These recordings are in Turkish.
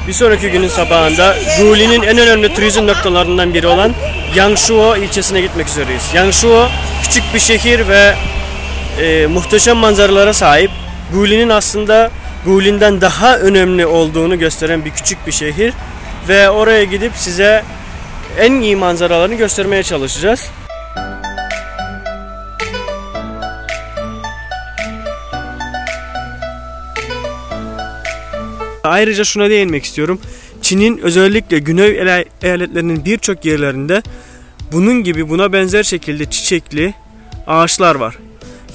bir sonraki günün sabahında Guli'nin en önemli turizm noktalarından biri olan Yangshuo ilçesine gitmek üzereyiz. Yangshuo küçük bir şehir ve muhteşem manzaralara sahip. Guli'nin aslında Gulin'den daha önemli olduğunu gösteren bir küçük bir şehir ve oraya gidip size en iyi manzaralarını göstermeye çalışacağız. Ayrıca şuna değinmek istiyorum. Çin'in özellikle güney eyaletlerinin birçok yerlerinde bunun gibi buna benzer şekilde çiçekli ağaçlar var.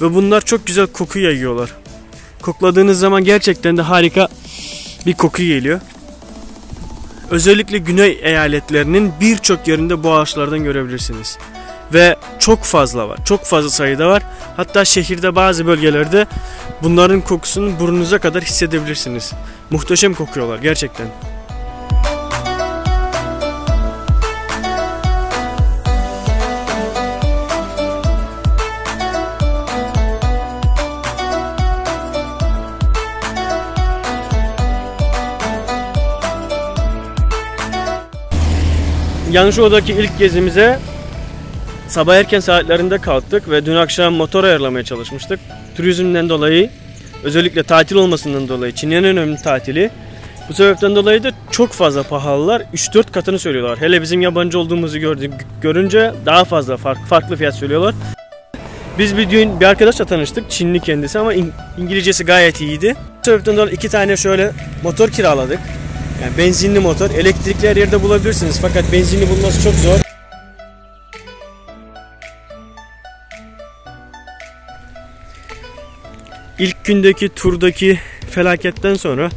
Ve bunlar çok güzel koku yayıyorlar. Kokladığınız zaman gerçekten de harika bir koku geliyor. Özellikle güney eyaletlerinin birçok yerinde bu ağaçlardan görebilirsiniz. Ve çok fazla var. Çok fazla sayıda var. Hatta şehirde bazı bölgelerde bunların kokusunu burnunuza kadar hissedebilirsiniz. Muhteşem kokuyorlar gerçekten. Yangshuo'daki ilk gezimize sabah erken saatlerinde kalktık ve dün akşam motor ayarlamaya çalışmıştık. Turizmden dolayı, özellikle tatil olmasından dolayı, Çin'in en önemli tatili. Bu sebepten dolayı da çok fazla pahalılar. 3-4 katını söylüyorlar. Hele bizim yabancı olduğumuzu görünce daha fazla farklı fiyat söylüyorlar. Biz bir arkadaşla tanıştık. Çinli kendisi ama İngilizcesi gayet iyiydi. Bu sebepten dolayı 2 tane şöyle motor kiraladık. Yani benzinli motor. Elektrikli her yerde bulabilirsiniz fakat benzinli bulması çok zor. İlk gündeki turdaki felaketten sonra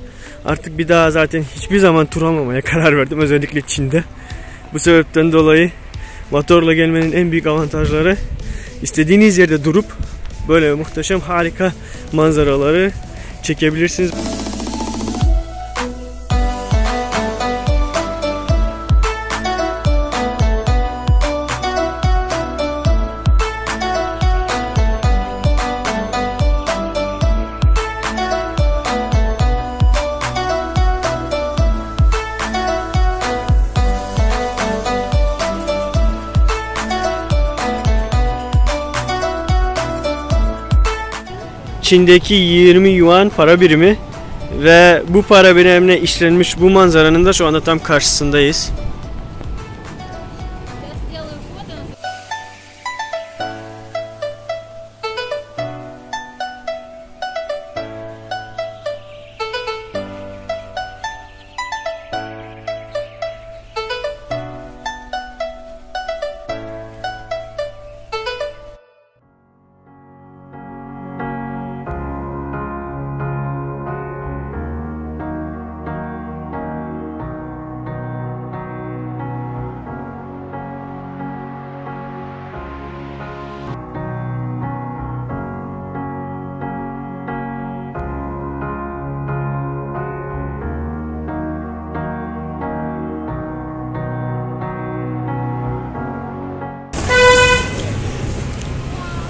artık bir daha zaten hiçbir zaman tur almamaya karar verdim. Özellikle Çin'de. Bu sebepten dolayı motorla gelmenin en büyük avantajları istediğiniz yerde durup böyle muhteşem harika manzaraları çekebilirsiniz. Çin'deki 20 yuan para birimi ve bu para birimine işlenmiş bu manzaranın da şu anda tam karşısındayız.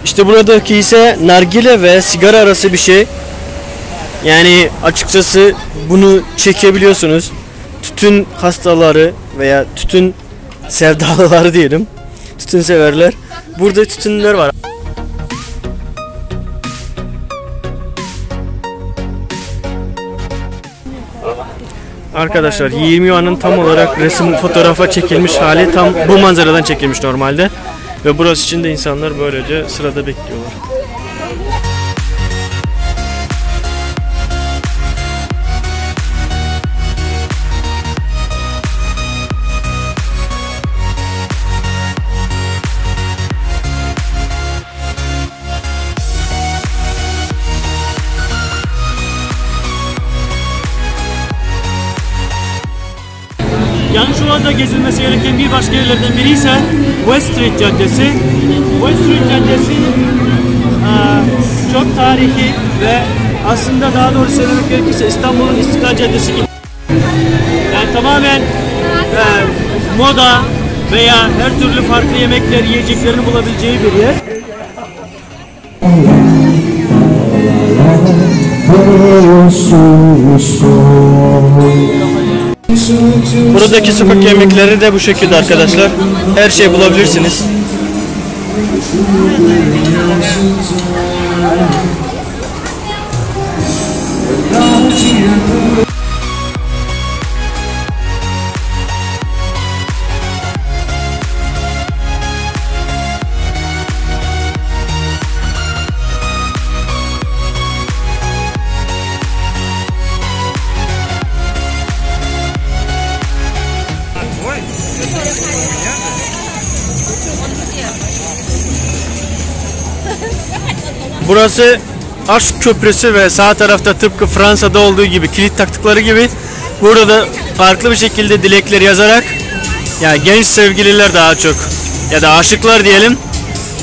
İşte buradaki ise nargile ve sigara arası bir şey. Yani açıkçası bunu çekebiliyorsunuz. Tütün hastaları veya tütün sevdalıları diyelim. Tütün severler. Burada tütünler var. Arkadaşlar 20 yuanın tam olarak resim fotoğrafa çekilmiş hali tam bu manzaradan çekilmiş normalde. Ve burası için de insanlar böylece sırada bekliyorlar. Yangshuo'da gezilmesi gereken bir başka yerlerden biri ise West Street Caddesi. West Street Caddesi çok tarihi ve aslında daha doğru söylemek gerekirse İstanbul'un İstiklal Caddesi gibi. Yani tamamen moda veya her türlü farklı yemekler, yiyeceklerini bulabileceği bir yer. Buradaki sokak yemekleri de bu şekilde arkadaşlar. Her şey bulabilirsiniz. Burası Aşk Köprüsü ve sağ tarafta tıpkı Fransa'da olduğu gibi kilit taktıkları gibi burada da farklı bir şekilde dilekler yazarak, yani genç sevgililer daha çok ya da aşıklar diyelim,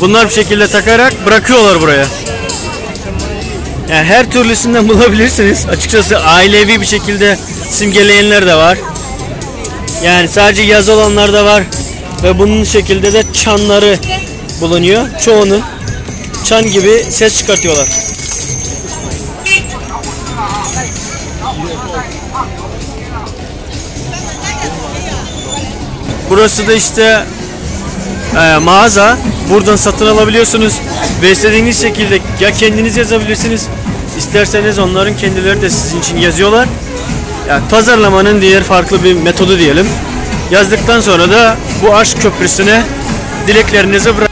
bunlar bir şekilde takarak bırakıyorlar buraya. Yani her türlüsünden bulabilirsiniz. Açıkçası ailevi bir şekilde simgeleyenler de var. Yani sadece yazı olanlar da var ve bunun şekilde de çanları bulunuyor. Çoğunun çan gibi ses çıkartıyorlar. Burası da işte mağaza. Buradan satın alabiliyorsunuz ve istediğiniz şekilde ya kendiniz yazabilirsiniz, isterseniz onların kendileri de sizin için yazıyorlar. Yani pazarlamanın diğer farklı bir metodu diyelim. Yazdıktan sonra da bu aşk köprüsüne dileklerinizi bırak.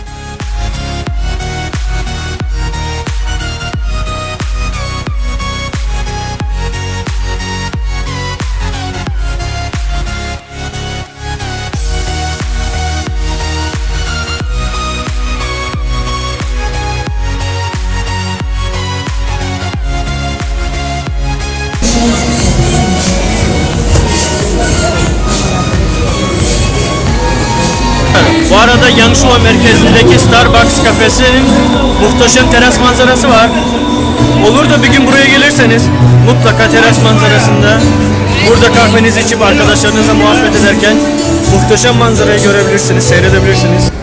Bu arada Yangshuo merkezindeki Starbucks kafesinin muhteşem teras manzarası var. Olur da bir gün buraya gelirseniz mutlaka teras manzarasında burada kahvenizi içip arkadaşlarınızla muhabbet ederken muhteşem manzarayı görebilirsiniz, seyredebilirsiniz.